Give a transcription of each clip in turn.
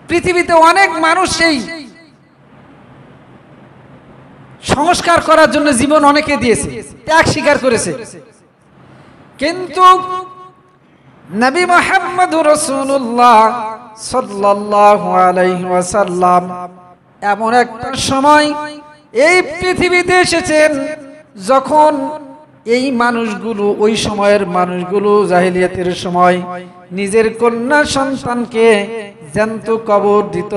পৃথিবীতে অনেক মানুষ এই সংস্কার করার জন্য জীবন অনেকে দিয়েছে, ত্যাগ স্বীকার করেছে, কিন্তু নবী মুহাম্মদুর রাসূলুল্লাহ সাল্লাল্লাহু আলাইহি ওয়াসাল্লাম এমন একটা সময় এই পৃথিবীতে এসেছেন যখন এই মানুষগুলো, ওই সময়ের মানুষগুলো জাহেলিয়াতের সময় নিজের কন্যা সন্তানকে জ্যান্ত কবর দিত,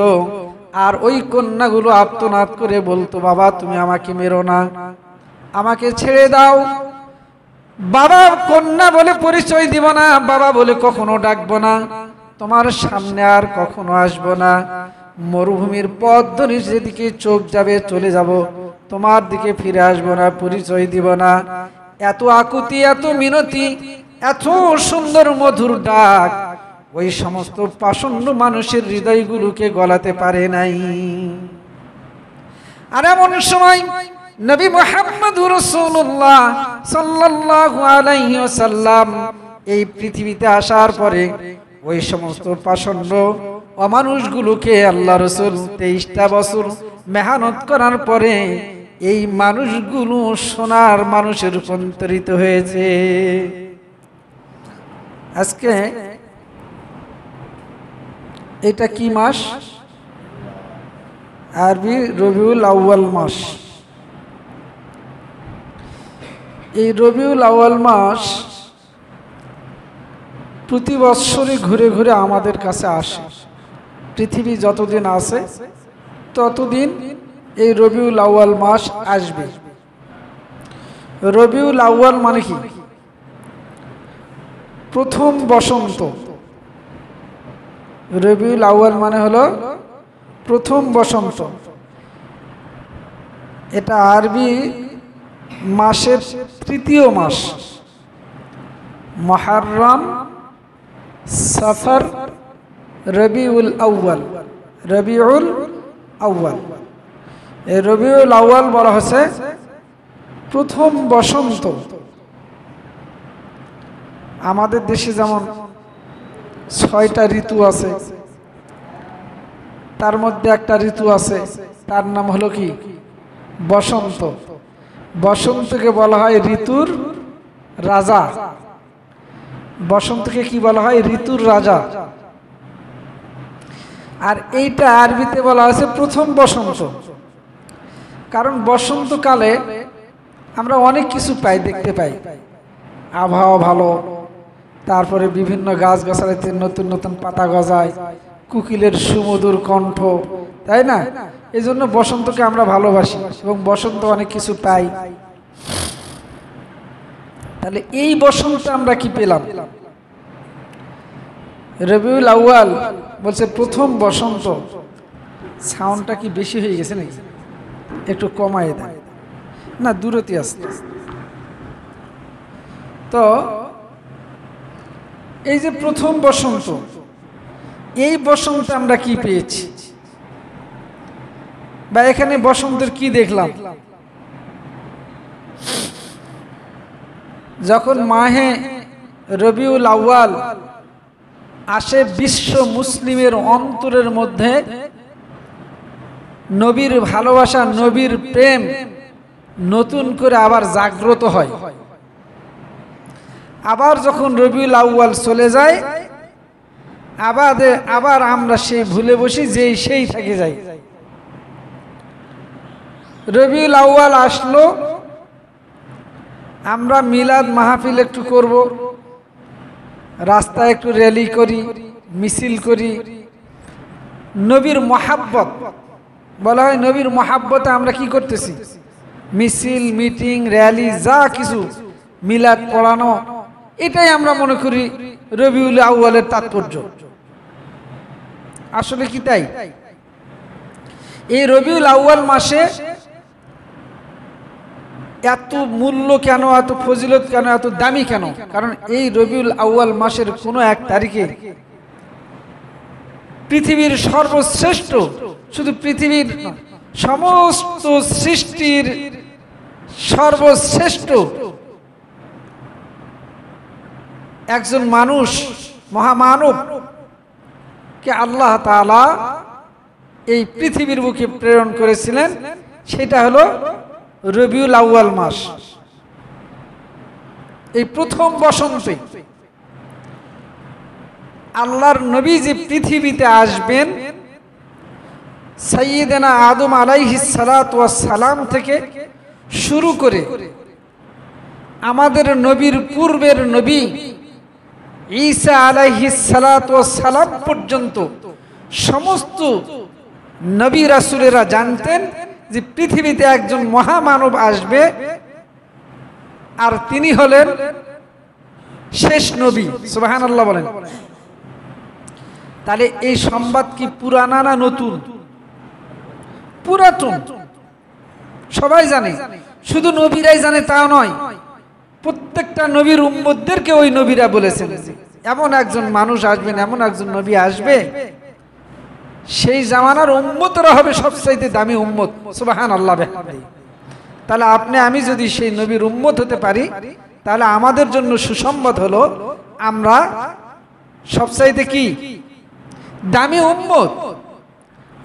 আর ওই কন্যাগুলো আর্তনাদ করে বলতো, বাবা তুমি আমাকে মেরো না, আমাকে ছেড়ে দাও, বাবা কন্যা বলে পরিচয় দিব না, বাবা বলে কখনো ডাকবো না, তোমার সামনে আর কখনো আসবো না, মরুভূমির পথ ধরে যেদিকে চোখ যাবে চলে যাব, তোমার দিকে ফিরে আসবো না, পরিচয় দিব না। এত আকুতি, এত মিনতি, এত সুন্দর মধুর ডাক ওই সমস্ত পাষণ্ড মানুষের হৃদয়গুলোকে গলাতে পারে নাই। আর এমন সময় নবী মুহাম্মদুর রাসূলুল্লাহ সাল্লাল্লাহু আলাইহি ওয়াসাল্লাম এই পৃথিবীতে আসার পরে ওই সমস্ত পাষণ্ড অমানুষগুলোকে আল্লাহ রাসূল 23টা বছর মেহনত করার পরে এই মানুষগুলো সোনার মানুষে রূপান্তরিত হয়েছে। আজকে এটা কি মাস? আরবি রবিউল আউয়াল মাস। এই রবিউল আউয়াল মাস প্রতি বৎসরই ঘুরে ঘুরে আমাদের কাছে আসে। পৃথিবী যতদিন আছে ততদিন এই রবিউল আউয়াল মাস আসবে। রবিউল আউয়াল মানে কি? প্রথম বসন্ত। রবিউল আউয়াল মানে হলো প্রথম বসন্ত। এটা আরবি মাসের তৃতীয় মাস। মুহররম, সফর, রবিউল আউয়াল। রবিউল আউয়াল, এই রবিউল আউয়াল বলা হচ্ছে প্রথম বসন্ত। আমাদের দেশে যেমন 6টা ঋতু আছে, তার মধ্যে একটা ঋতু আছে তার নাম হলো কি? বসন্ত। বসন্তকে বলা হয় ঋতুর রাজা। বসন্তকে কি বলা হয়? ঋতুর রাজা। আর এইটা আরবিতে বলা হয়েছে প্রথম বসন্ত। কারণ বসন্তকালে আমরা অনেক কিছু পাই, দেখতে পাই। আবহাওয়া ভালো, তারপরে বিভিন্ন গাছগাছালিতে নতুন নতুন পাতা গজায়, কোকিলের সুমধুর কণ্ঠ, তাই না? এই জন্য বসন্তকে আমরা ভালোবাসি এবং বসন্ত অনেক কিছু পাই। তাহলে এই বসন্ত আমরা কি পেলাম? রবিউল আউয়াল বলছে প্রথম বসন্ত। সাউন্ডটা কি বেশি হয়ে গেছে নাকি? একটু কমায় দেন না, দূরতি আসতে। তো এই যে প্রথম বসন্ত, এই বসন্তে আমরা কি পেয়েছি? বা এখানে বসন্তের কি দেখলাম? যখন মাহে রবিউল আউয়াল আসে, বিশ্ব মুসলিমের অন্তরের মধ্যে নবীর ভালোবাসা, নবীর প্রেম নতুন করে আবার জাগ্রত হয়। আবার যখন রবিউল আউয়াল চলে যায়, আবার আমরা সেই ভুলে বসি, যেই সেই থেকে যাই। রবিউল আউয়াল আসলো, আমরা মিলাদ মাহফিল একটু করব, রাস্তায় একটু র্যালি করি, মিছিল করি। নবীর মহাব্বত বলা হয়, নবীর মহাব্বতে আমরা কি করতেছি? মিছিল, মিটিং, র্যালি, যা কিছু, মিলাদ পড়ানো, এটাই আমরা মনে করি রবিউল আউয়ালের তাৎপর্য। আসলে কি তাই? এই রবিউল আউয়াল মাসে এত মূল্য কেন, এত ফজিলত কেন, এত দামি কেন? কারণ এই রবিউল আউয়াল মাসের কোনো এক তারিখে পৃথিবীর সর্বশ্রেষ্ঠ, শুধু পৃথিবীর সমস্ত সৃষ্টির সর্বশ্রেষ্ঠ একজন মানুষ, মহামানব কে আল্লাহ তাআলা এই পৃথিবীর বুকে প্রেরণ করেছিলেন, সেটা হলো রবিউল আউয়াল মাস। এই প্রথম বসন্তে আল্লাহর নবী যে পৃথিবীতে আসবেন, সাইয়্যিদানা আদম আলাইহিস সালাতু ওয়াস সালাম থেকে শুরু করে আমাদের নবীর পূর্বের নবী ঈসা আলাইহিস সালাতু ওয়াস সালাম পর্যন্ত সমস্ত নবী রাসূলেরা জানতেন যে পৃথিবীতে একজন মহামানব আসবে, আর তিনি হলেন শেষ নবী। সুবহানাল্লাহ বলেন। তাহলে এই সংবাদ কি পুরানা না নতুন? পুরাতন, সবাই জানে। শুধু নবীরাই জানে তা নয়, প্রত্যেকটা নবীর উম্মতদেরকে ওই নবীরা বলেছেন এমন একজন মানুষ আসবেন, এমন একজন নবী আসবে, সেই জামানার উম্মতরা হবে সবচাইতে দামি উম্মত। সুবহানাল্লাহ বিহামদিহি। তাহলে আপনি আমি যদি সেই নবীর উম্মত হতে পারি, তাহলে আমাদের জন্য সুসংবাদ হলো আমরা সবচাইতে কি দামি উম্মত।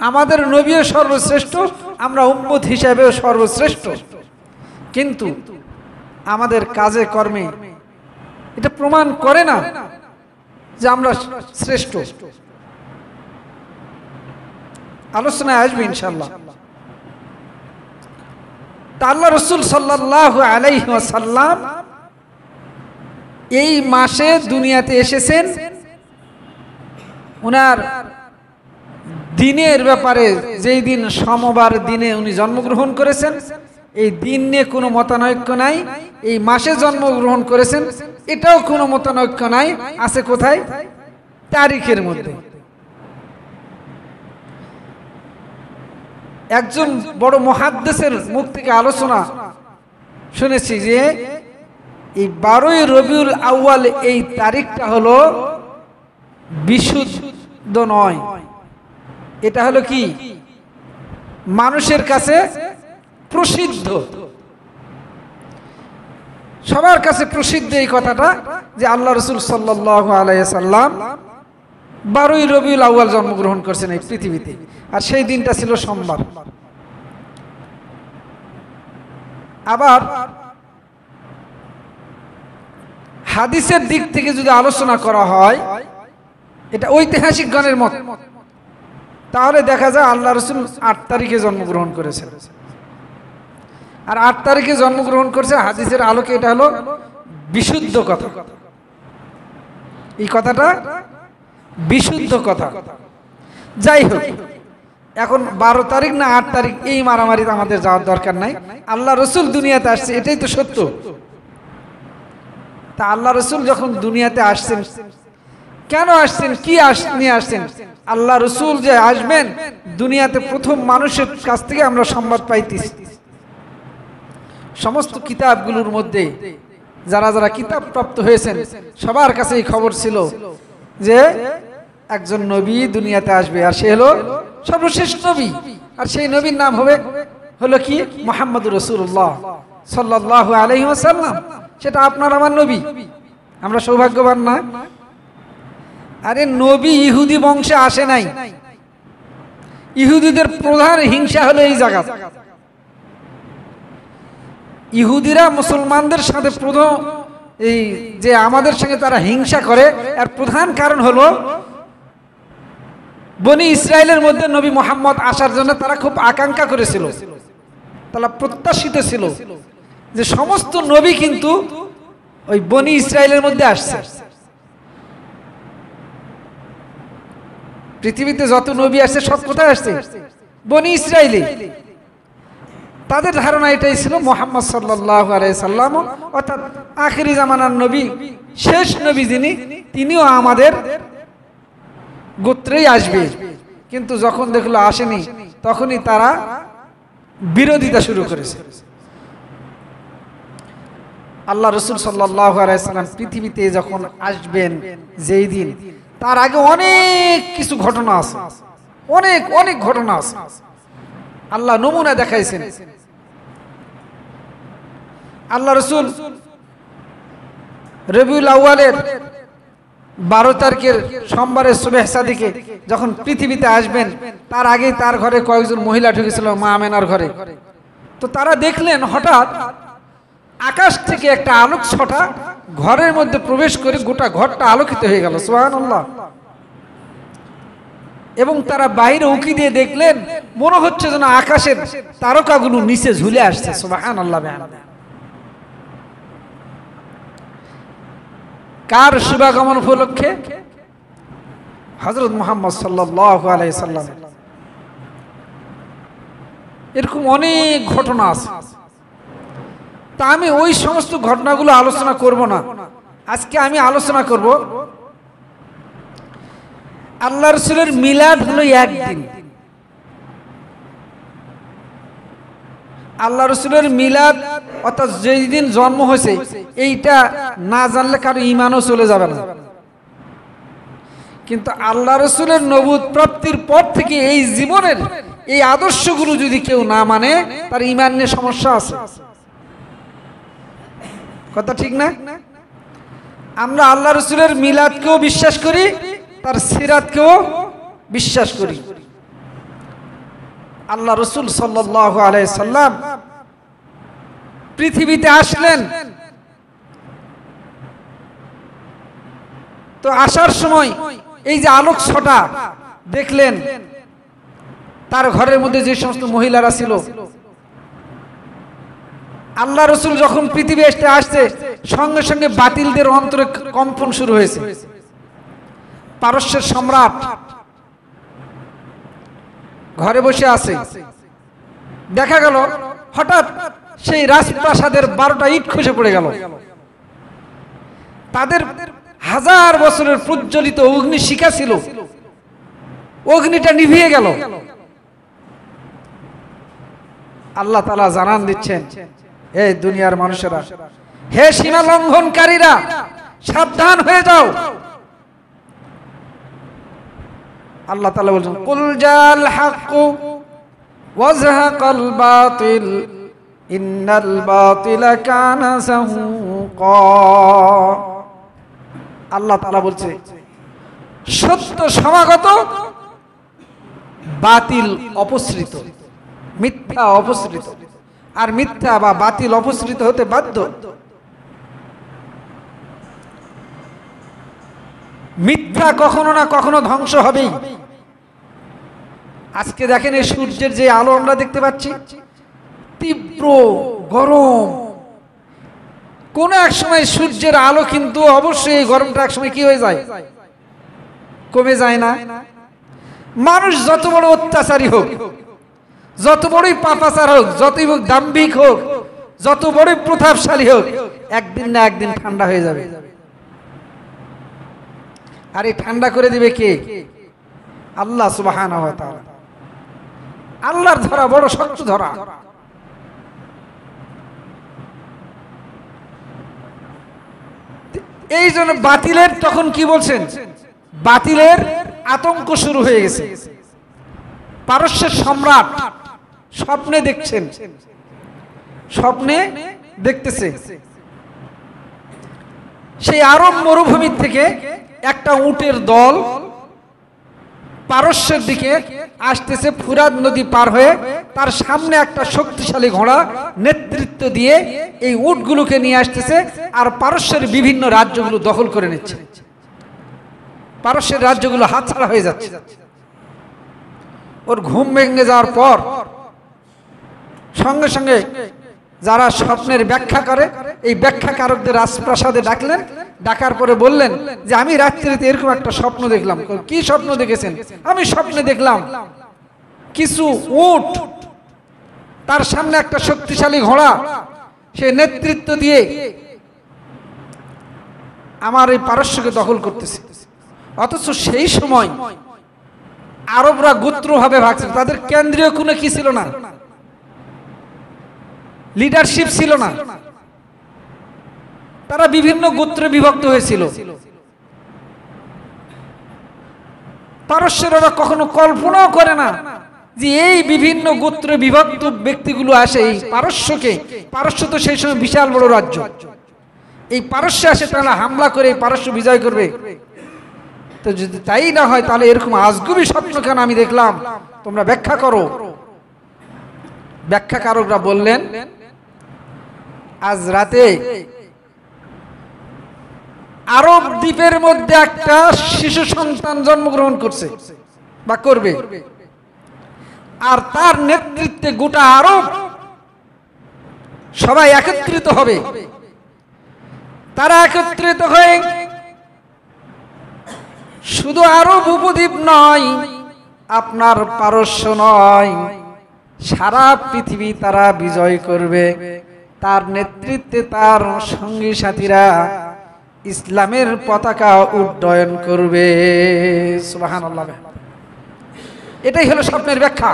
আমাদের নবীও সর্বশ্রেষ্ঠ, আমরা উম্মত হিসেবেও সর্বশ্রেষ্ঠ, কিন্তু আমাদের কাজে কর্মে এটা প্রমাণ করে না যে আমরা শ্রেষ্ঠ। আলোচনায় আসবে ইনশাআল্লাহ। তা আল্লাহ রাসূল সাল্লাল্লাহু আলাইহি ওয়াসাল্লাম এই মাসে দুনিয়াতে এসেছেন। উনার দিনের ব্যাপারে, যেই দিন সোমবার দিনে উনি জন্মগ্রহণ করেছেন, এই দিন নিয়ে কোনো মতানৈক্য নাই। এই মাসে জন্মগ্রহণ করেছেন, এটাও কোনো মতানৈক্য নাই। আছে কোথায়? তারিখের মধ্যে। একজন বড় মুহাদ্দিসের মুখ থেকে আলোচনা শুনেছি যে এই 12ই রবিউল আউয়াল এই তারিখটা হলো বিশুদ্ধ নয়। এটা হলো কি মানুষের কাছে প্রসিদ্ধ, সবার কাছে প্রসিদ্ধ এই কথাটা যে আল্লাহ রাসূল সাল্লাল্লাহু আলাইহি সাল্লাম 12ই রবিউল আউয়াল জন্মগ্রহণ করেছেন এই পৃথিবীতে, আর সেই দিনটা ছিল সোমবার। আবার হাদিসের দিক থেকে যদি আলোচনা করা হয়, এটা ঐতিহাসিক গণের মত, তাহলে দেখা যায় আল্লাহ রাসূল 8 তারিখে জন্মগ্রহণ করেছেন। আর 8 তারিখে জন্মগ্রহণ করেছে, হাদিসের আলোকে এটা হলো বিশুদ্ধ কথা। এই কথাটা বিশুদ্ধ কথা। যাই হোক, এখন 12 তারিখ না 8 তারিখ এই মারামারিতে আমাদের যাওয়ার দরকার নাই। আল্লাহ রাসূল দুনিয়াতে আসছে, এটাই তো সত্য। তা আল্লাহ রাসূল যখন দুনিয়াতে আসছেন, কেন আসছেন, কি নিয়ে আসছেন? আল্লাহ রাসূল যে আসবেন দুনিয়াতে, প্রথম মানুষের কাছ থেকে আমরা সংবাদ পাইতেছি। সমস্ত কিতাবগুলোর মধ্যে যারা যারা কিতাব প্রাপ্ত হয়েছেন সবার কাছে এই খবর ছিল যে একজন নবী দুনিয়াতে আসবে, আর সে হলো সর্বশেষ নবী। আর সেই নবীর নাম হলো কি? মুহাম্মদুর রাসূলুল্লাহ সাল্লাল্লাহু আলাইহি ওয়াসাল্লাম। সেটা আপনার আমার নবী। আমরা সৌভাগ্যবান না? আরে নবী ইহুদি বংশে আসে নাই। ইহুদিদের প্রধান হিংসা হলো এই জায়গা। ইহুদিরা মুসলমানদের সাথে প্রথম এই যে আমাদের সঙ্গে তারা হিংসা করে, এর প্রধান কারণ হলো বনি ইসরায়েলের মধ্যে নবী মুহাম্মদ আসার জন্য তারা খুব আকাঙ্ক্ষা করেছিল, তারা প্রত্যাশিত ছিল যে সমস্ত নবী কিন্তু ওই বনি ইসরায়েলের মধ্যে আসছে। পৃথিবীতে যত নবী আসছে সব কোথায় আসছে? বনি ইসরায়েলে। তাদের ধারণা এটাই ছিল মুহাম্মদ সাল্লাল্লাহু আলাইহি সাল্লাম অর্থাৎ আখেরি জামানার নবী, শেষ নবী যিনি, তিনিও আমাদের গোত্রেই আসবে। কিন্তু যখন দেখলো আসেনি, তখনই তারা বিরোধিতা শুরু করেছে। আল্লাহ রাসূল সাল্লাল্লাহু আলাইহি সাল্লাম পৃথিবীতে যখন আসবেন যেই দিন, তার আগে অনেক কিছু ঘটনা আছে, অনেক অনেক ঘটনা আছে। আল্লাহ নমুনা দেখাইছেন। আল্লাহ রাসূল রবিউল আউয়ালের 12 তারিখের সোমবারের সুবহ সাদিকে যখন পৃথিবীতে আসবেন তার আগেই তার ঘরে কয়েকজন মহিলা ঢুকেছিল মা আমেনার ঘরে। তো তারা দেখলেন হঠাৎ আকাশ থেকে একটা আলোক ছটা ঘরের মধ্যে প্রবেশ করে গোটা ঘরটা আলোকিত হয়ে গেল, সুবহানাল্লাহ। এবং তারা বাইরে উকি দিয়ে দেখলেন মনে হচ্ছে যেন আকাশের তারকাগুলো নিচে ঝুলে আসছে, সুবহানাল্লাহ। কার শুভাগমন উপলক্ষে? হযরত মুহাম্মদ সাল্লাল্লাহু আলাইহি সাল্লাম। এরকম অনেক ঘটনা আছে, তা আমি ওই সমস্ত ঘটনাগুলো আলোচনা করব না। আজকে আমি আলোচনা করব আল্লাহ রাসূলের মিলাদ হলো একদিন। আল্লাহ রাসূলের মিলাদ অর্থাৎ যেই দিন জন্ম হয়েছে এইটা না জানলে কারো ঈমানও চলে যাবে না। কিন্তু আল্লাহ রাসূলের নবুয়ত প্রাপ্তির পর থেকে এই জীবনের এই আদর্শগুলো যদি কেউ না মানে তার ঈমান নিয়ে সমস্যা আছে। কথা ঠিক না? আমরা আল্লাহ রাসূলের মিলাদকেও বিশ্বাস করি, তার সিরাতকেও বিশ্বাস করি। আল্লাহ রাসূল সাল্লাল্লাহু আলাইহি সাল্লাম পৃথিবীতে আসলেন, তো আসার সময় এই যে আলোক ছটা দেখলেন, তার ঘরের মধ্যে যে সমস্ত মহিলারা ছিল, আল্লাহ রাসূল যখন পৃথিবী আসছে সঙ্গে সঙ্গে বাতিলদের অন্তরে কম্পন শুরু হয়েছে। পারস্যের সম্রাট ঘরে বসে আছে, দেখা গেল হঠাৎ সেই রাজপ্রাসাদের 12টা ইট খসে পড়ে গেল। তাদের 1000 বছরের প্রজ্বলিত অগ্নি শিখা ছিল, অগ্নিটা নিভিয়ে গেল। আল্লাহ তাআলা জানান দিচ্ছেন, হে দুনিয়ার মানুষেরা, হে সীমা লঙ্ঘনকারীরা, সাবধান হয়ে যাও। আল্লাহ তাআলা বলেন, কুল জাল হাক্কু ওয়াজহাকাল বাতিল ইন্নাল বাতিলা কানা যাহুকা। আল্লাহ তাআলা বলছে সত্য সমাগত, বাতিল অপসৃত, মিথ্যা অপসৃত। আর মিথ্যা বা বাতিল অপসৃত হতে বাধ্য। মিথ্যা কখনো না কখনো ধ্বংস হবেই। আজকে দেখেন এই সূর্যের যে আলো আমরা দেখতে পাচ্ছি, তীব্র গরম। কোন এক সময় সূর্যের আলো কিন্তু অবশ্যই এই গরমটা এক সময় কি হয়ে যায়, কমে যায় না? মানুষ যত বড় অত্যাচারী হোক, যত বড়ই পাপাচার হোক, যতই হোক দাম্ভিক হোক, যত বড়ই প্রতাপশালী হোক, একদিন না একদিন ঠান্ডা হয়ে যাবে। আর এই ঠান্ডা করে দিবে কে? আল্লাহ সুবহানাহু ওয়া তাআলা। আল্লাহর ধরা বড় শক্ত ধরা। এই জন্য বাতিলের তখন কি বলছেন, বাতিলের আতঙ্ক শুরু হয়ে গেছে। পারস্যের সম্রাট স্বপ্নে দেখছেন, স্বপ্নে দেখতেছে সেই আরব মরুভূমি থেকে একটা উটের দল পারস্যের দিকে আসতেছে, ফুরাত নদী পার হয়ে। তার সামনে একটা শক্তিশালী ঘোড়া নেতৃত্ব দিয়ে এই উটগুলোকে নিয়ে আসতেছে, আর পারস্যের বিভিন্ন রাজ্যগুলো দখল করে নিচ্ছে। পারস্যের রাজ্যগুলো হাতছাড়া হয়ে যাচ্ছে। ওর ঘুম ভেঙে যাওয়ার পর সঙ্গে সঙ্গে যারা স্বপ্নের ব্যাখ্যা করে, এই ব্যাখ্যাকারকদের রাজপ্রাসাদে ডাকলেন। ডাকার পরে বললেন যে আমি রাত্রিতে এরকম একটা স্বপ্ন দেখলাম। কি স্বপ্ন দেখেছেন? আমি স্বপ্নে দেখলাম কিছু উট, তার সামনে একটা শক্তিশালী ঘোড়া, সে নেতৃত্ব দিয়ে আমার এই পারস্যকে দখল করতেছে। অথচ সেই সময় আরবরা গোত্রভাবে ভাগছিল, তাদের কেন্দ্রীয় কোনো কি ছিল না, লিডারশিপ ছিল না। তারা বিভিন্ন গোত্রে বিভক্ত হয়েছিল। পারস্যেরা কখনো কল্পনাও করে না যে এই বিভিন্ন গোত্রে বিভক্ত ব্যক্তিগুলো আসে এই পারস্যকে। পারস্য তো সেই সময় বিশাল বড় রাজ্য। এই পারস্যে আসে তারা হামলা করে এই পারস্য বিজয় করবে। তো যদি তাই না হয় তাহলে এরকম আজগুবি স্বপ্ন কেন আমি দেখলাম, তোমরা ব্যাখ্যা করো। ব্যাখ্যাকারকরা বললেন, আজ রাতে আরব দ্বীপের মধ্যে একটা শিশু সন্তান জন্মগ্রহণ করছে বা করবে, আর তার নেতৃত্বে গোটা আরব সবাই একত্রিত হবে। তারা একত্রিত হয়ে শুধু আরব উপদ্বীপ নয়, আপনার পারস্য নয়, সারা পৃথিবী তারা বিজয় করবে। তার নেতৃত্বে তার সঙ্গী সাথীরা ইসলামের পতাকা উড্ডয়ন করবে। সুবহানাল্লাহ। এটাই হলো স্বপ্নের ব্যাখ্যা।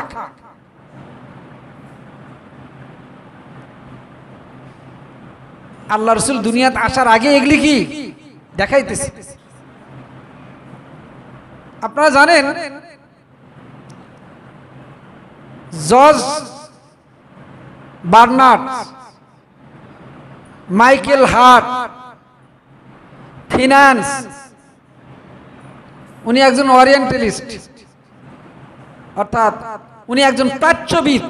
আল্লাহ রাসূল দুনিয়াতে আসার আগে এগুলি কি দেখাইতেছে। আপনারা জানেন George Bernard, Michael Hart, finance, উনি একজন ওরিয়েন্টালিস্ট, অর্থাৎ উনি একজন প্রাচ্যবিদ।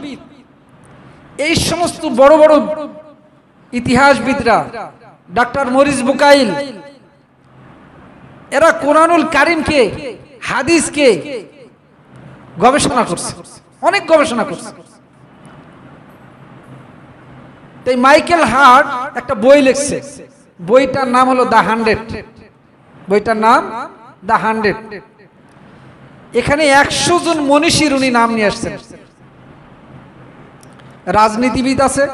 এই সমস্ত বড় বড় ইতিহাসবিদরা, ডক্টর মরিস বুকাইল, এরা কোরআনুল কারিমকে, হাদিসকে গবেষণা করছে, অনেক গবেষণা করছে। তাই মাইকেল হার্ট একটা বই লিখছে, বইটার নাম হলো দ্য 100। বইটার নাম দ্য 100। এখানে 100 জন মনীষীর উনি নাম নিয়ে আসছেন। রাজনীতিবিদ আছে,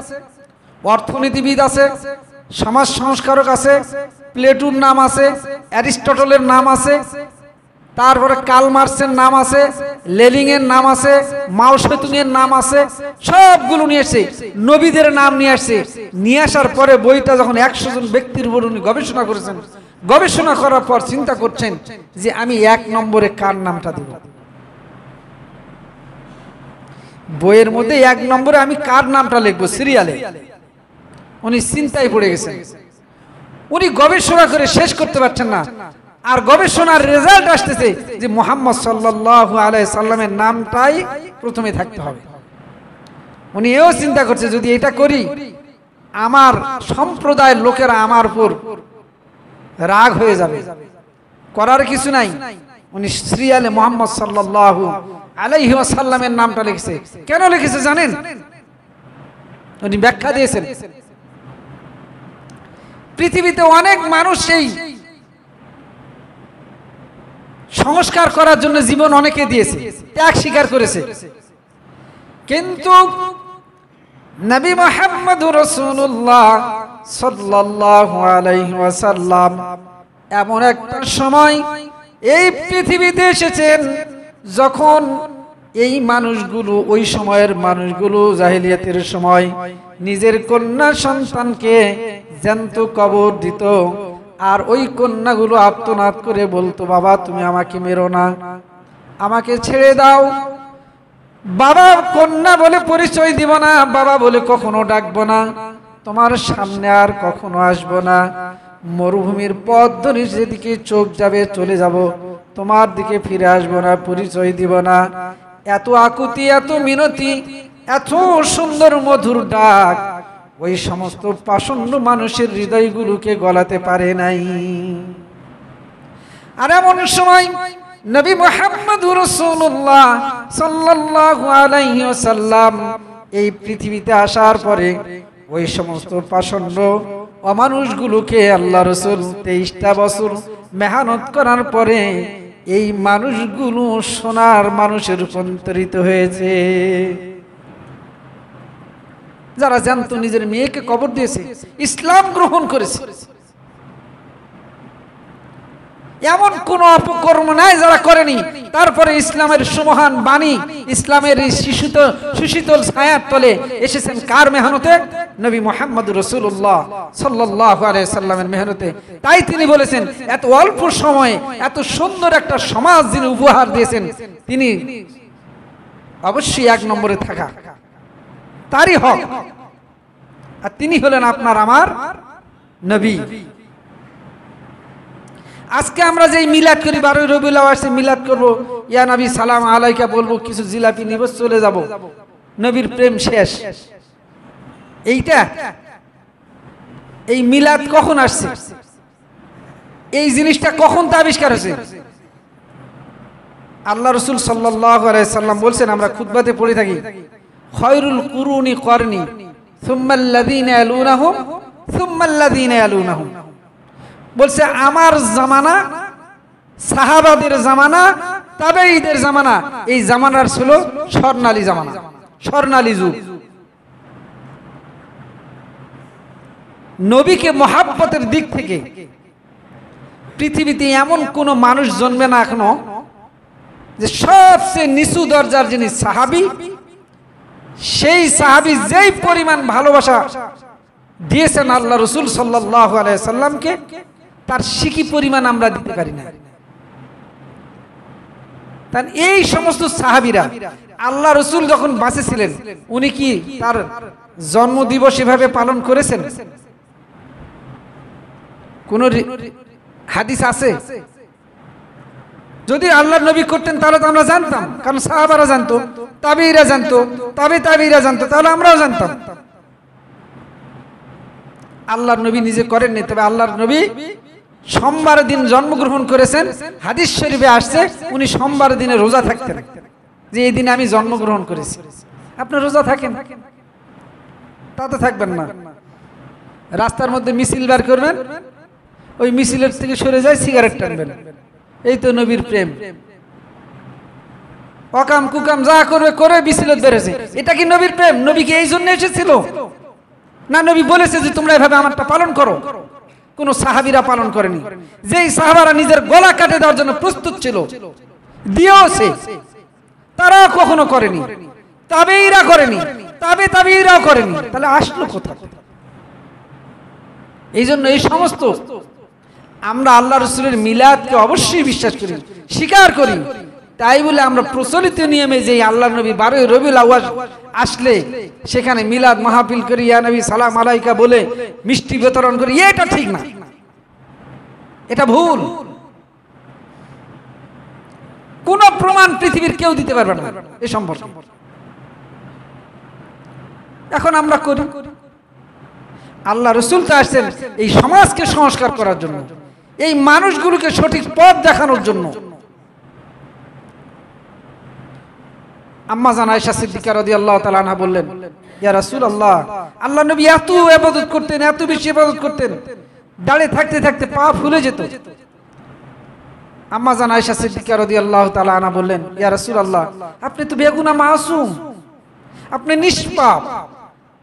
অর্থনীতিবিদ আছে, সমাজ সংস্কারক আছে, প্লেটুর নাম আছে, অ্যারিস্টটলের নাম আছে, তারপরে কার্ল মার্কসের নাম আছে, লেনিন এর নাম আছে, মাও সেতুংয়ের নাম আছে, সবগুলো নিয়ে আসছে। নবীদের নাম নিয়ে আসছে। নিয়ে আসার পরে বইটা যখন 100 জন ব্যক্তির উপর উনি গবেষণা করেছেন, গবেষণা করার পর চিন্তা করছেন যে আমি 1 নম্বরে কার নামটা দেব। বইয়ের মধ্যে 1 নম্বরে আমি কার নামটা লিখবো সিরিয়ালে। উনি চিন্তায় পড়ে গেছেন। উনি গবেষণা করে শেষ করতে পারছেন না, আর গবেষণার রেজাল্ট আসতেছে যে মুহাম্মদ সাল্লাল্লাহু আলাইহি সাল্লামের নামটাই প্রথমে থাকতে হবে। উনি এও চিন্তা করছে যদি এটা করি আমার সম্প্রদায়ের লোকেরা আমার উপর রাগ হয়ে যাবে, করার কিছু নাই। উনি সিরিয়ালে মুহাম্মদ সাল্লাল্লাহু আলাইহি ওয়াসাল্লামের নামটা লিখেছে। কেন লিখেছে জানেন? উনি ব্যাখ্যা দিয়েছেন, পৃথিবীতে অনেক মানুষ সেই সংস্কার করার জন্য জীবন অনেকে দিয়েছে, ত্যাগ স্বীকার করেছে, কিন্তু নবী মুহাম্মদুর রাসূলুল্লাহ সাল্লাল্লাহু আলাইহি ওয়াসাল্লাম এমন একটা সময় এই পৃথিবীতে এসেছেন যখন এই মানুষগুলো, ওই সময়ের মানুষগুলো জাহেলিয়াতের সময় নিজের কন্যা সন্তানকে জ্যান্ত কবর দিত, আর ওই কন্যাগুলো আর্তনাদ করে বলতো, বাবা তুমি আমাকে মেরো না, আমাকে ছেড়ে দাও, বাবা কন্যা বলে পরিচয় দিব না, বাবা বলে কখনো ডাকবো না, তোমার সামনে আর কখনো আসবো না, মরুভূমির পথ ধরে যেদিকে চোখ যাবে চলে যাব, তোমার দিকে ফিরে আসবো না, পরিচয় দিব না। এত আকুতি, এত মিনতি, এত সুন্দর মধুর ডাক ওই সমস্ত পাষণ্ড মানুষের হৃদয়গুলোকে গলাতে পারে নাই। আর এমন সময় নবী মুহাম্মদুর রাসূলুল্লাহ সাল্লাল্লাহু আলাইহি ওয়াসাল্লাম এই পৃথিবীতে আসার পরে ওই সমস্ত পাষণ্ড অমানুষগুলোকে আল্লাহ রাসূল 23টা বছর মেহনত করার পরে এই মানুষগুলো সোনার মানুষে রূপান্তরিত হয়েছে। যারা জানতো নিজের মেয়েকে কবর দিয়েছে, ইসলাম গ্রহণ করেছে, এমন কোন অপকর্ম নাই যারা করেনি। তারপরে ইসলামের সুমহান বাণী, ইসলামের এই সুশীতল ছায়ার তলে এসেছেন কার মেহনতে? নবী মুহাম্মদুর রাসূলুল্লাহ সাল্লাল্লাহু আলাইহি সাল্লামের মেহনতে। তাই তিনি বলেছেন, এত অল্প সময়ে এত সুন্দর একটা সমাজ যিনি উপহার দিয়েছেন, তিনি অবশ্যই 1 নম্বরে থাকা, তারই হক। আর তিনি হলেন আপনার আমার নবী। আজকে আমরা যেই মিলাদ করি 12 রবিউল আওয়ালে মিলাদ করব, ইয়া নবী সালাম আলাইকা বলবো, কিছু জিলাপি নিব, চলে যাব, নবীর প্রেম শেষ। এইটা এই মিলাদ কখন আসছে? এই জিনিসটা কখন তা আবিষ্কার হয়েছে? আল্লাহ রাসূল সাল্লাল্লাহু আলাইহি সাল্লাম বলছেন, আমরা খুতবাতে পড়ে থাকি, খায়রুল কুরুনি করনি সুম্মা আল্লাযীনা ইয়ালুনাহুম সুম্মা আল্লাযীনা ইয়ালুনাহুম। বলছে আমার জামানা, সাহাবাদের জামানা, তাবেঈদের জামানা, এই জামানার ছিল স্বর্ণালী জামানা, স্বর্ণালী যুগ। নবীকে মহাব্বতের দিক থেকে পৃথিবীতে এমন কোন মানুষ জন্মে না এখনো যে সবচেয়ে নিচু দরজার যিনি সাহাবী, সেই সাহাবী যেই পরিমাণ ভালোবাসা দিয়েছেন আল্লাহ রাসূল সাল্লাল্লাহু আলাইহি সাল্লামকে, তার সিকি পরিমাণ আমরা দিতে পারি না। তাই এই সমস্ত সাহাবীরা আল্লাহ রাসূল যখন বেঁচে ছিলেন, উনি কি তার জন্মদিবস এভাবে পালন করেছেন? কোন হাদিস আছে? যদি আল্লাহর নবী করতেন তাহলে তো আমরা জানতাম, কারণ সাহাবারা জানতো, তাবেঈরা জানতো, তাবেঈরা জানতো, তাহলে আমরাও জানতাম। আল্লাহর নবী নিজে করেননি, তবে আল্লাহর নবী সোমবার দিন জন্মগ্রহণ করেছেন। হাদিস শরীফে আসছে উনি সোমবার দিনে রোজা থাকতেন, যে এই দিনে আমি জন্মগ্রহণ করেছি। আপনি রোজা থাকেন? তা তো থাকবেন না। রাস্তার মধ্যে মিছিল বের করবেন, ওই মিছিলের থেকে সরে যায় সিগারেট টানবেন, এই তো নবীর প্রেম। অকাম কুকাম যা করবে করে মিছিলত বেরোছে, এটা কি নবীর প্রেম? নবী কি এই জন্য এসেছিল? না, নবী বলেছে যে তোমরা এভাবে আমারটা পালন করো। কোন সাহাবীরা পালন করেনি। যেই সাহাবারা নিজের গলা কাটে দেওয়ার জন্য প্রস্তুত ছিল, দিয়েওছে, তারা কখনো করেনি, তাবেঈরা করেনি, তাবেঈরাও করেনি, তাহলে আসলো কোথা? এই জন্য এই সমস্ত আমরা আল্লাহ রাসূলের মিলাদকে অবশ্যই বিশ্বাস করি, স্বীকার করি। তাই বলে আমরা প্রচলিত নিয়মে যে আল্লাহ নবী 12 রবিউল আউয়াল আসলে সেখানে মিলাদ মাহফিল করি, ইয়া নবী সালাম আলাইকা বলে মিষ্টি বিতরণ করি, এটা ঠিক না, এটা ভুল। কোন প্রমাণ পৃথিবীর কেউ দিতে পারবে না এ সম্পর্কে। এখন আমরা করি। আল্লাহ রাসূল তো আসছেন এই সমাজকে সংস্কার করার জন্য, এই মানুষগুলোকে সঠিক পথ দেখানোর জন্য। আম্মা জান আয়েশা সিদ্দিকা রাদিয়াল্লাহু তাআলা আনহা বললেন, ইয়া রাসূলুল্লাহ, আল্লাহ নবী এত ইবাদত করতেন, এত বেশি ইবাদত করতেন, দাঁড়িয়ে থাকতে থাকতে পা ফুলে যেত। আম্মা জান আয়েশা সিদ্দিকা রাদিয়াল্লাহু তাআলা আনহা বললেন, ইয়া রাসূলুল্লাহ, আপনি তো বেগুনাহ মাসুম, আপনি নিষ্পাপ,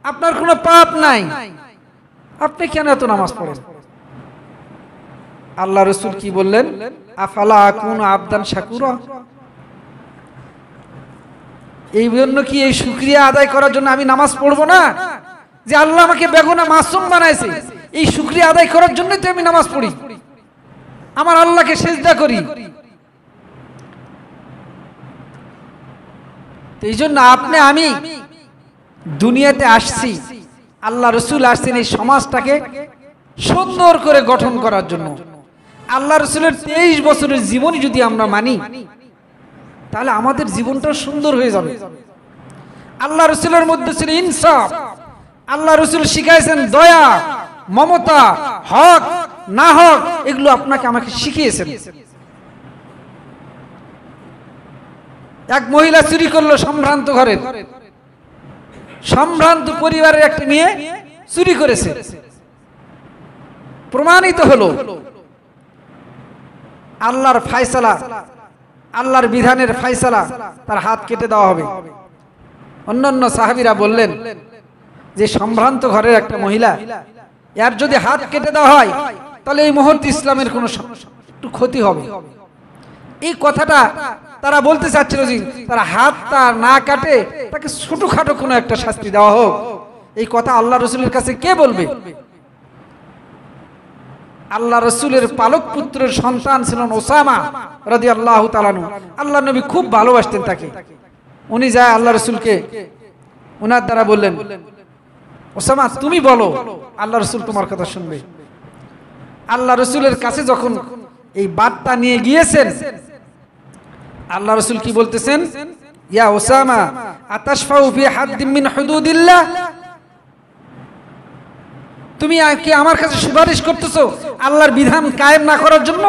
আপনার কোনো পাপ নাই, আপনি কেন এত নামাজ পড়েন? আল্লাহ রাসূল কি বললেন? আফালা আকুনু আবদান শাকুরা। এই জন্য কি এই শুকরিয়া আদায় করার জন্য আমি নামাজ পড়বো না? যে আল্লাহ আমাকে বেগুনাহ মাসুম বানাইছে, এই শুকরিয়া আদায় করার জন্যই তো আমি নামাজ পড়ি, আমার আল্লাহকে সিজদা করি। এই জন্য আপনি আমি দুনিয়াতে আসছি, আল্লাহ রাসূল আসছেন এই সমাজটাকে সুন্দর করে গঠন করার জন্য। আল্লাহ রাসূলের 23 বছরের জীবনী যদি আমরা মানি, তাহলে আমাদের জীবনটা সুন্দর হয়ে যাবে। আল্লাহ রাসূলের মধ্যে ছিল ইনসাফ, আল্লাহ রাসূল শিখাইছেন দয়া, মমতা, হক না হক, এগুলো আপনাকে আমাকে শিখিয়েছেন। এক মহিলা চুরি করলো সম্ভ্রান্ত ঘরের, সম্ভ্রান্ত পরিবারের একটা মেয়ে চুরি করেছে, প্রমাণিত হলো। আল্লাহর ফয়সালা, আল্লাহর বিধানের ফয়সালা, তার হাত কেটে দেওয়া হবে। অন্যান্য সাহাবীরা বললেন যে সম্ভ্রান্ত ঘরের একটা মহিলা, এর যদি হাত কেটে দেওয়া হয় তাহলে এই মুহূর্তে ইসলামের কোনো একটু ক্ষতি হবে। এই কথাটা তারা বলতে চাচ্ছিল যে তারা হাতটা না কাটে তাকে ছোটখাটো কোনো একটা শাস্তি দেওয়া হোক। এই কথা আল্লাহ রাসূলের কাছে কে বলবে? আল্লাহ রাসূলের পালক পুত্রের সন্তান ছিলেন ওসামা রাদিয়াল্লাহু তাআলা আনহু। আল্লাহ নবী খুব ভালোবাসতেন তাকে। উনি যায় আল্লাহ রাসূলকে ওনার দ্বারা বললেন, ওসামা তুমি বলো, আল্লাহ রাসূল তোমার কথা শুনবে। আল্লাহ রাসূলের কাছে যখন এই বার্তা নিয়ে গিয়েছেন, আল্লাহ রাসূল কি বলতেছেন, ইয়া ওসামা আতাশফাউ ফি হাদ্দিন মিন হুদুদিল্লাহ, তুমি কি আমার কাছে সুপারিশ করতেছো আল্লাহর বিধান কায়েম না করার জন্য?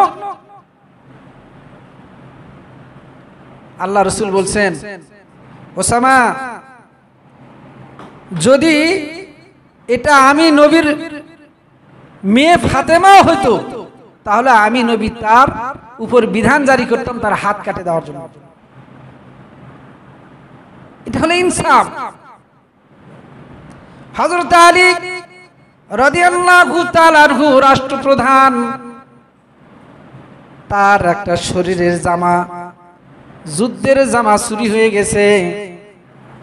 আল্লাহ রাসূল বলছেন, ওসামা, যদি এটা আমি নবীর মেয়ে ফাতেমাও হইতো, তাহলে আমি নবী তার উপর বিধান জারি করতাম তার হাত কাটে দেওয়ার জন্য। এটা হলো ইনসাফ। হযরত আলী রাদিয়াল্লাহু তাআলা আনহু রাষ্ট্রপ্রধান, তার একটা শরীরের জামা, যুদ্ধের জামা চুরি হয়ে গেছে।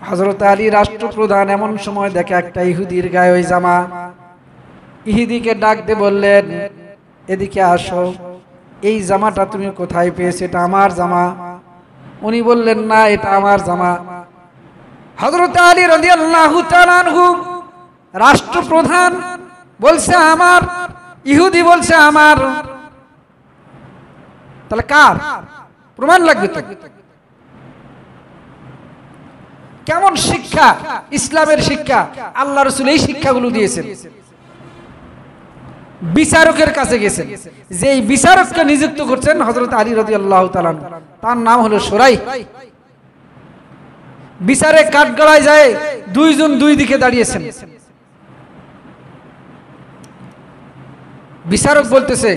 হযরত আলী রাষ্ট্রপ্রধান, এমন সময় দেখে একটা ইহুদির গায়ে ওই জামা। ইহুদিকে ডাক দিয়ে বললেন, এদিকে আসো, এই জামাটা তুমি কোথায় পেয়েছো? এটা আমার জামা। উনি বললেন, না, এটা আমার জামা। হযরত আলী রাদিয়াল্লাহু তাআলা আনহু রাষ্ট্রপ্রধান বলছে আমার, ইহুদি বলছে আমার, তাহলে কার? প্রমাণ লাগবে তো। কেমন শিক্ষা, ইসলামের শিক্ষা! আল্লাহ রাসূল এই শিক্ষাগুলো দিয়েছেন। বিচারকের কাছে গেছেন, যেই বিচারককে নিযুক্ত করছেন হযরত আলী রাদিয়াল্লাহু তাআলা, তার নাম হলো সুরাই। বিচারে কাঠগড়ায় যায়, দুইজন দুই দিকে দাঁড়িয়েছেন। বিচারক বলতেছে,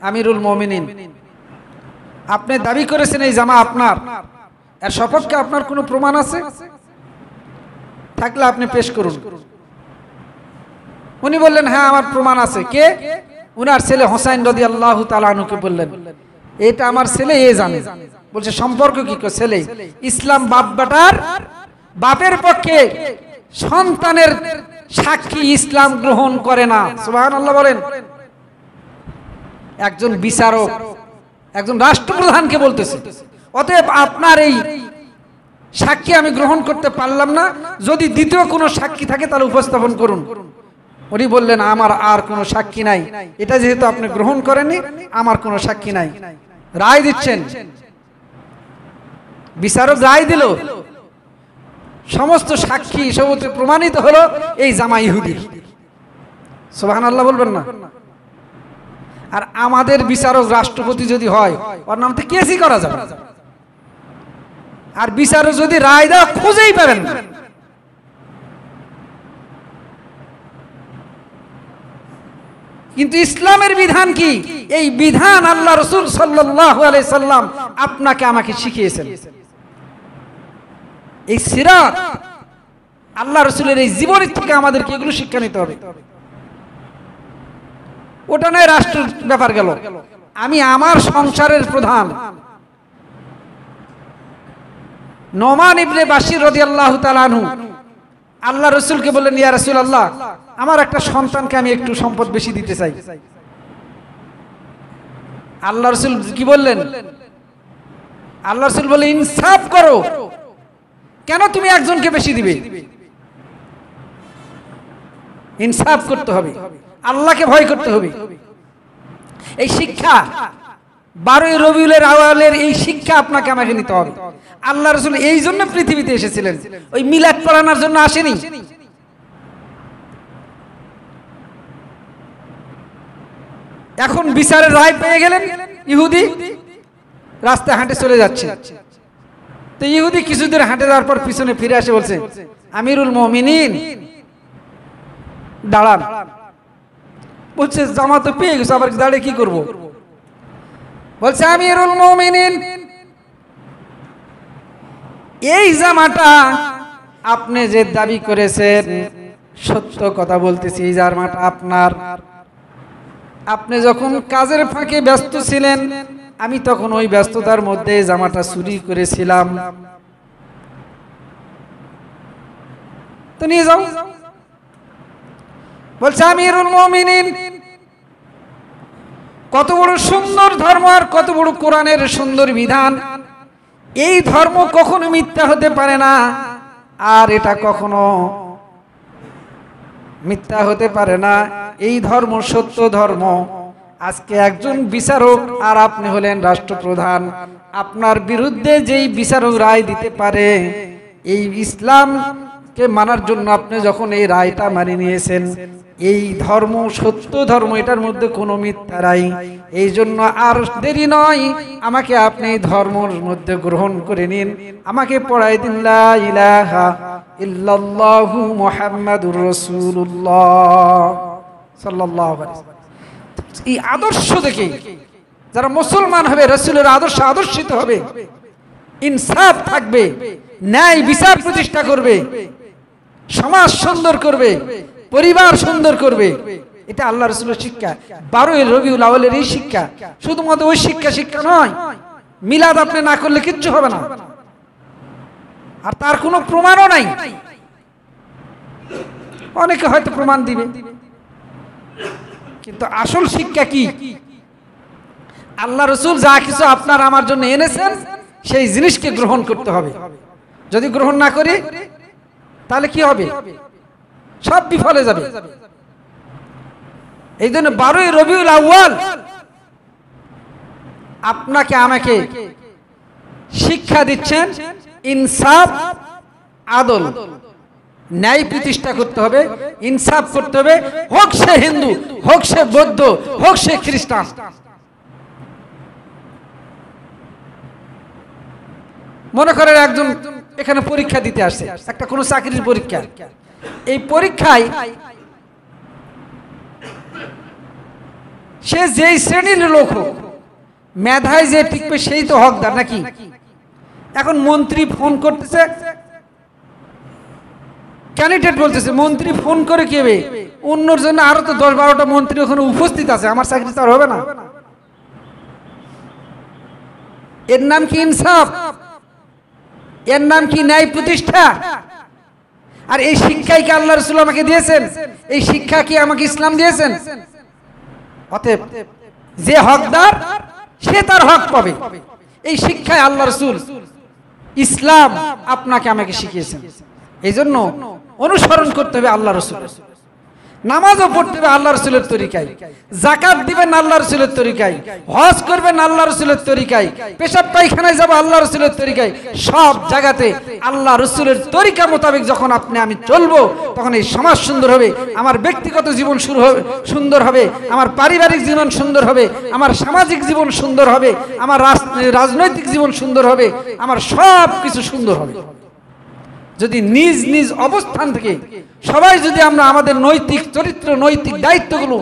আমিরুল মুমিনিন, আপনি দাবি করেছেন এই জামা আপনার, এর সপক্ষে আপনার কোনো প্রমাণ আছে? থাকলে আপনি পেশ করুন। উনি বললেন, হ্যাঁ, আমার প্রমাণ আছে। কে? উনার ছেলে হোসাইন রাদিয়াল্লাহু তাআলা আনহুকে বললেন, এটা আমার ছেলে, এ জানে। বলছে, সম্পর্ক কি? ছেলে। ইসলাম বাপ বেটার, বাপের পক্ষে সন্তানের সাক্ষী ইসলাম গ্রহণ করে না। সুবহানাল্লাহ বলেন। একজন বিচারক একজন রাষ্ট্রপ্রধানকে বলতেছে, অতএব আপনার এই সাক্ষী আমি গ্রহণ করতে পারলাম না, যদি দ্বিতীয় কোনো সাক্ষী থাকে তাহলে উপস্থাপন করুন। উনি বললেন, আমার আর কোনো সাক্ষী নাই, এটা যেহেতু আপনি গ্রহণ করেননি, আমার কোনো সাক্ষী নাই। রায় দিচ্ছেন। বিচারক রায় দিল, সমস্ত সাক্ষী সবুজ প্রমাণিত হলো এই জামা ইহুদি। সুবহানাল্লাহ বলবেন না? আর আমাদের বিচারক রাষ্ট্রপতি যদি হয়, ওর নাম তো কেসই করা যাবে। আর বিচারক যদি রায় দেওয়া খুঁজেই পাবেন না। কিন্তু ইসলামের বিধান কি? এই বিধান আল্লাহ রাসূল সাল্লাল্লাহু আলাইহি সাল্লাম আপনাকে আমাকে শিখিয়েছেন। এই সিরাত, আল্লাহ রাসূলের এই জীবনের থেকে আমাদেরকে এগুলো শিক্ষা নিতে হবে। ওটা নয় রাষ্ট্রের ব্যাপার গেল, আমি আমার সংসারের প্রধান। নোমান ইবনে বাশির রাদিয়াল্লাহু তাআলা আনহু আল্লাহ রাসূলকে বললেন, ইয়া রাসূলুল্লাহ, আমার একটা সন্তানকে আমি একটু সম্পদ বেশি দিতে চাই। আল্লাহ রাসূল কি বললেন? আল্লাহ রাসূল বললেন, ইনসাফ করো। কেন তুমি একজনকে বেশি দিবে? ইনসাফ করতে হবে, আল্লাহকে ভয় করতে হবে। এই শিক্ষা 12 রবিউল আউয়ালের এই শিক্ষা আপনাকে আমাকে নিতে হবে। আল্লাহ রাসূল এই জন্য পৃথিবীতে এসেছিলেন, ওই মিলাদ পড়ানোর জন্য আসেনি। এখন বিচারের রায় পেয়ে গেলেন, ইহুদি রাস্তায় হাঁটে চলে যাচ্ছে। তো ইহুদি কিছুদিন হাঁটে যাওয়ার পর পিছনে ফিরে আসে, বলছে, আমিরুল মুমিনিন, দাঁড়ান। বলছে, জামা তো পেয়ে গেছে, আবার দাঁড়িয়ে কি করব? বলছে, আমিরুল মুমিনিন, এই জামাটা আপনি যে দাবি করেছেন, সত্য কথা বলতেছি, এই জামাটা আপনার। আপনি যখন কাজের ফাঁকে ব্যস্ত ছিলেন, আমি তখন ওই ব্যস্ততার মধ্যে জামাটা চুরি করেছিলাম। তো নিয়ে যাও। বলছে, আমিরুল মুমিনিন, কত বড় সুন্দর ধর্ম আর কত বড় কোরআনের সুন্দর বিধান। এই ধর্ম কখনো মিথ্যা হতে পারে না, আর এটা কখনো মিথ্যা হতে পারে না। এই ধর্ম সত্য ধর্ম। আজকে একজন বিচারক আর আপনি হলেন রাষ্ট্রপ্রধান, আপনার বিরুদ্ধে যেই বিচারক রায় দিতে পারে, এই ইসলামকে মানার জন্য আপনি যখন এই রায়টা মানে নিয়েছেন, এই ধর্ম সত্য ধর্ম, এটার মধ্যে কোনো মিথ্যা নাই, এই জন্য আর দেরি নয়, আমাকে আপনি ধর্মের মধ্যে গ্রহণ করে নিন, আমাকে পড়াই দিন লা ইলাহা ইল্লাল্লাহু মুহাম্মাদুর রাসূলুল্লাহ সাল্লাল্লাহু আলাইহি ওয়াসাল্লাম। এই আদর্শ দেখে যারা মুসলমান হবে, রাসূলের আদর্শ আদর্শিত হবে, ইনসাফ থাকবে, ন্যায় বিচার প্রতিষ্ঠা করবে, সমাজ সুন্দর করবে, পরিবার সুন্দর করবে, এটা আল্লাহ রাসূলের শিক্ষা। 12 রবিউল আউয়ালের এই শিক্ষা, শুধুমাত্র ওই শিক্ষা নয়, মিলাদ আপনি না করলে কিচ্ছু হবে না, আর তার কোনো প্রমাণও নাই। অনেকে হয়তো প্রমাণ দিবে, কিন্তু আসল শিক্ষা কি? আল্লাহ রাসূল যা কিছু আপনার আমার জন্য এনেছেন, সেই জিনিসকে গ্রহণ করতে হবে। যদি গ্রহণ না করি তাহলে কি হবে? সব বিফলে যাবে। এই জন্য 12 রবিউল আউয়াল আপনাকে আমাকে শিক্ষা দিচ্ছেন, ইনসাফ, আদল, ন্যায় প্রতিষ্ঠা করতে হবে, ইনসাফ করতে হবে, হোক সে হিন্দু, হোক সে বৌদ্ধ, হোক সে খ্রিস্টান। মনে করেন একজন এখানে পরীক্ষা দিতে আসছে, একটা কোনো চাকরির পরীক্ষা। এই পরীক্ষায় সে যেই শ্রেণীর লোক হোক, মেধায় যে টিকবে সেই তো হকদার নাকি? এখন মন্ত্রী ফোন করতেছে, ক্যান্ডিডেট বলতেছে, মন্ত্রী ফোন করে কি হবে, অন্যর জন্য আরো তো 10-12টা মন্ত্রী ওখানে উপস্থিত আছে, আমার চাকরি তো আর হবে না। এর নাম কি ইনসাফ? এর নাম কি ন্যায় প্রতিষ্ঠা? আর এই শিক্ষাই কি আল্লাহ রাসূল আমাকে দিয়েছেন? এই শিক্ষা কি আমাকে ইসলাম দিয়েছেন? অতএব যে হকদার সে তার হক পাবে। এই শিক্ষায় আল্লাহ রাসূল, ইসলাম আপনাকে আমাকে শিখিয়েছেন। এই জন্য অনুসরণ করতে হবে আল্লাহ রাসূল। নামাজও পড়তে হবে আল্লাহ রাসূলের তরিকায়, যাকাত দিবেন আল্লাহ রাসূলের তরিকায়, হজ করবেন আল্লাহ রাসূলের তরিকায়, পেশাব পায়খানায় যাব আল্লাহ রাসূলের তরিকায়। সব জায়গাতে আল্লাহ রাসূলের তরিকা মোতাবেক যখন আপনি আমি চলবো, তখন এই সমাজ সুন্দর হবে, আমার ব্যক্তিগত জীবন সুন্দর হবে, আমার পারিবারিক জীবন সুন্দর হবে, আমার সামাজিক জীবন সুন্দর হবে, আমার রাজনৈতিক জীবন সুন্দর হবে, আমার সব কিছু সুন্দর হবে। যদি নিজ নিজ অবস্থান থেকে সবাই যদি আমরা আমাদের নৈতিক চরিত্র, নৈতিক দায়িত্বগুলো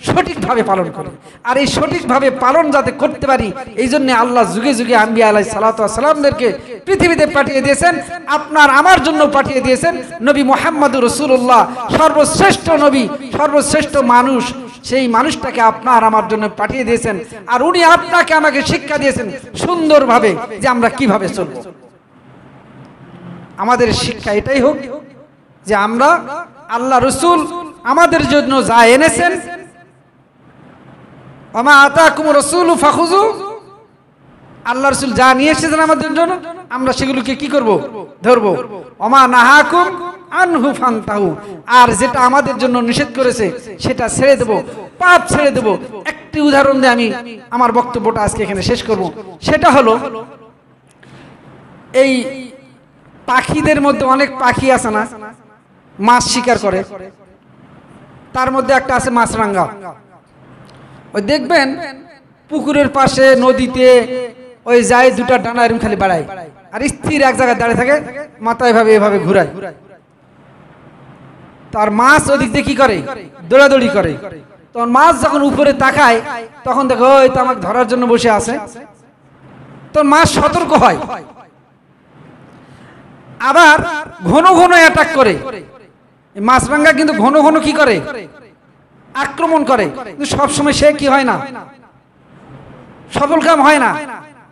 সঠিকভাবে পালন করি, আর এই সঠিকভাবে পালন যাতে করতে পারি, এই জন্য আল্লাহ যুগে যুগে আম্বিয়া আলাইহিস সালাতু ওয়াস সালামদেরকে পৃথিবীতে পাঠিয়ে দিয়েছেন, আপনার আমার জন্য পাঠিয়ে দিয়েছেন। নবী মুহাম্মদুর রাসূলুল্লাহ সর্বশ্রেষ্ঠ নবী, সর্বশ্রেষ্ঠ মানুষ, সেই মানুষটাকে আপনার আমার জন্য পাঠিয়ে দিয়েছেন, আর উনি আপনাকে আমাকে শিক্ষা দিয়েছেন সুন্দরভাবে যে আমরা কিভাবে চলব। আমাদের শিক্ষা এটাই হোক যে আমরা আল্লাহ রাসূল আমাদের জন্য যা এনেছেন, ওমা আতাকুমুর রাসূলু ফাখুযু, আল্লাহ রাসূল যা নিয়ে এসেছেন আমাদের জন্য, আমরা সেগুলোকে কি করব? ধরব। ওমা নাহাকুম আনহু ফান্তাহু, আর যেটা আমাদের জন্য নিষেধ করেছে সেটা ছেড়ে দেব, পাপ ছেড়ে দেব। একটি উদাহরণ দিয়ে আমি আমার বক্তব্যটা আজকে এখানে শেষ করব। সেটা হলো, এই পাখিদের মধ্যে অনেক পাখি আছে না, মাছ শিকার করে, তার মধ্যে একটা আছে মাছরাঙ্গা। ওই দেখবেন পুকুরের পাশে, নদীতে ওই যায়, দুটা ডানা এরকম খালি বাড়ায়, আর স্থির এক জায়গায় দাঁড়িয়ে থাকে, মাথা এভাবে ঘুরায়। তার মাছ ওদিক দিয়ে কি করে? দৌড়াদৌড়ি করে। তখন মাছ যখন উপরে তাকায়, তখন দেখো ওই তো আমাকে ধরার জন্য বসে আছে, তখন মাছ সতর্ক হয়, আবার ঘন ঘন অ্যাটাক করে। মাছরাঙ্গা কিন্তু ঘন ঘন কি করে? আক্রমণ করে, কিন্তু সবসময় সে কি হয় না, সফলকাম হয় না।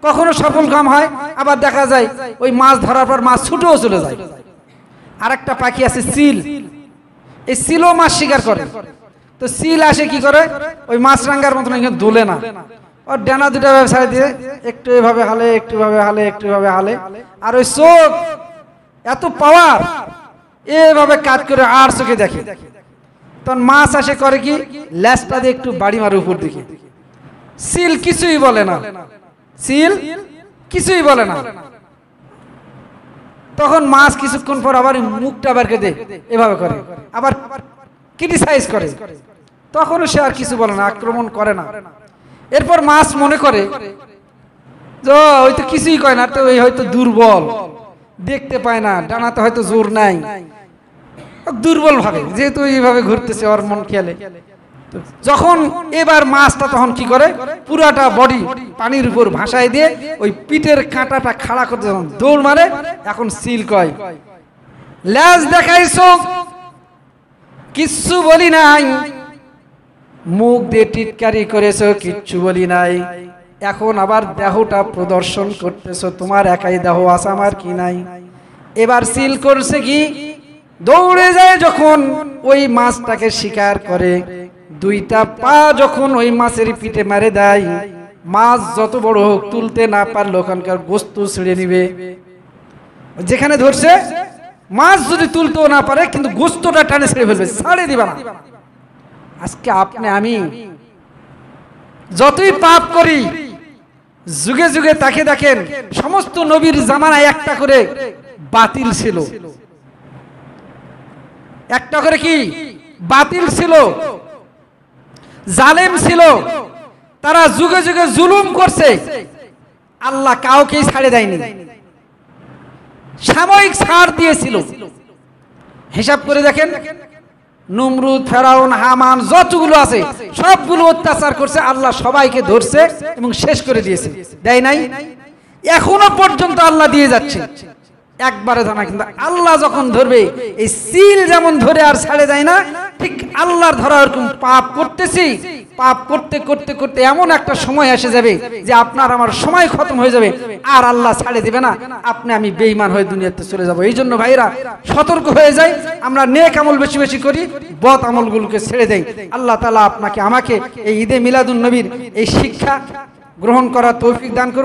কখনো সফলকাম হয়, আবার দেখা যায় ওই মাছ ধরার পর মাছ ছুটেও চলে যায়। আর একটা পাখি আছে চিল, এই চিলও মাছ শিকার করে। তো চিল আসে কি করে? ওই মাছরাঙ্গার মতন দোলে না, ওর ডানা দুটা ব্যবসায় দিয়ে একটু এভাবে হালে, একটু ভাবে হালে, একটু ভাবে হালে, আর ওই চোখ এত পাওয়ার, এভাবে কাজ করে আর চোখে দেখে। তখন মাছ আসে করে কি, ল্যাসটা দিয়ে একটু বাড়ি মারে উপর দিকে, সিল কিছুই বলে না, সিল কিছুই বলে না। তখন মাছ কিছুক্ষণ পর আবার মুখটা আবার কেটে এভাবে করে, আবার ক্রিটিসাইজ করে, তখনও সে আর কিছু বলে না, আক্রমণ করে না। এরপর মাছ মনে করে যে ওই তো কিছুই কয় না, তো ওই হয়তো দুর্বল, দেখতে পায় না, ডানাতে হয়তো জোর নাই, দুর্বল ভাবে, যেহেতু এইভাবে ঘুরতেছে ওর মন খেয়ালে। যখন এবার মাছটা তখন কি করে, পুরাটা বডি পানির উপর ভাসায় দিয়ে ওই পিঠের কাঁটাটা খাড়া করতে যখন দৌড় মারে, এখন সিল কয় লেজ দেখাইছো, কিচ্ছু বলি নাই, মুখ দিয়ে টিটকারি করেছো, কিচ্ছু বলি নাই, এখন আবার দেহটা প্রদর্শন করতেছো, তোমার একাই দেহ আছে, আমার কি নাই। এবার সিল করছে কি, দৌড়ে যায় যখন ওই মাছটাকে শিকার করে, দুইটা পা যখন ওই মাছের পিঠে মারে দেয়, মাছ যত বড় হোক তুলতে না পারলে ওখানকার গোস্ত ছিঁড়ে নিবে। যেখানে ধরছে মাছ যদি তুলতেও না পারে, কিন্তু গোস্তটা টানে ছেড়ে ফেলবে, ছাড়ে দিবে না। আজকে আপনি আমি যতই পাপ করি, যুগে যুগে তাকে দেখেন, সমস্ত নবীর জামানায় একটা করে বাতিল ছিল, একটা করে কি বাতিল ছিল, জালেম ছিল, তারা যুগে যুগে জুলুম করছে, আল্লাহ কাউকেই ছাড়ে দেয়নি, সাময়িক ছাড় দিয়েছিল। হিসাব করে দেখেন, নমরুদ, ফেরাউন, হামান যতগুলো আছে সবগুলো অত্যাচার করছে, আল্লাহ সবাইকে ধরছে এবং শেষ করে দিয়েছে, দেয় নাই? এখনো পর্যন্ত আল্লাহ দিয়ে যাচ্ছে, একবারে জানা। কিন্তু আল্লাহ যখন ধরবে, এই সিল যেমন ধরে আর ছাড়ে দেয় না, ঠিক আল্লাহর ধরা এরকম পাপ করতেছি, পাপ করতে করতে করতে এমন একটা সময় এসে যাবে যে আপনার আমার সময় খতম হয়ে যাবে, আর আল্লাহ ছাড়ে দিবে না, আপনি আমি বেঈমান হয়ে দুনিয়াতে চলে যাব। এই জন্য ভাইরা সতর্ক হয়ে যাই, আমরা নেক আমল বেশি বেশি করি, বদ আমলগুলোকে ছেড়ে দেই। আল্লাহ তাআলা আপনাকে আমাকে এই ঈদে মিলাদুন নবীর এই শিক্ষা গ্রহণ করার তৌফিক দান করুন।